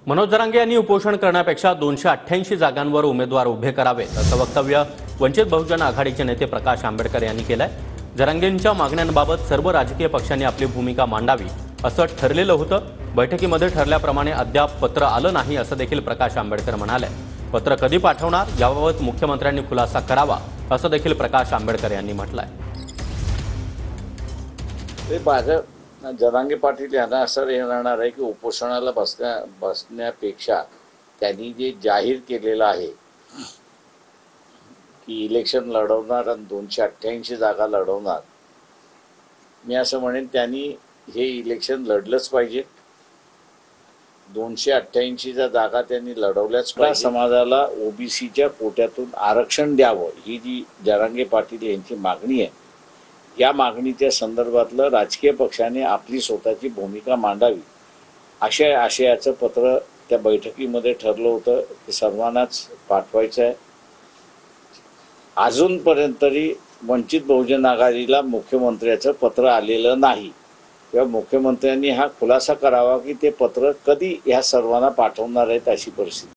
मनोज जरांगे यांनी उपोषण करण्यापेक्षा 288 जागांवर उमेदवार उभे करावेत असं वक्तव्य वंचित बहुजन आघाडीचे नेते प्रकाश आंबेडकर यांनी केलंय। जरांगेंच्या मागण्यांबाबत सर्व राजकीय पक्षांनी आपली भूमिका मांडावी असं ठरलेलं होतं। बैठकीमध्ये ठरल्याप्रमाणे अद्याप पत्र आलं नाही असं देखील प्रकाश आंबेडकर म्हणाले। पत्र कधी पाठवणार याबाबत मुख्यमंत्र्यांनी खुलासा करावा असं देखील प्रकाश आंबेडकर यांनी म्हटलंय। जरांगे पाटील यांना असं येणार आहे की उपोषणाला बसण्यापेक्षा त्यांनी जे जाहीर केलेलं आहे की इलेक्शन लढवणार आणि 288 जागा लढवणार, मी असं म्हणेन त्यांनी हे इलेक्शन लढलंच पाहिजे। 288 जागा त्यांनी लढवल्याच पाहिजे। समाजाला ओबीसीच्या कोट्यातून आरक्षण द्यावं ही जी जरांगे पाटील यांची मागणी आहे, या मागणीच्या संदर्भातलं राजकीय पक्षाने आपली स्वतःची भूमिका मांडावी अशा आशयाचं पत्र त्या बैठकीमध्ये ठरलं होतं। ते सर्वांनाच पाठवायचं आहे। अजूनपर्यंत तरी वंचित बहुजन आघाडीला मुख्यमंत्र्याचं पत्र आलेलं नाही, किंवा मुख्यमंत्र्यांनी हा खुलासा करावा की ते पत्र कधी ह्या सर्वांना पाठवणार आहेत अशी परिस्थिती।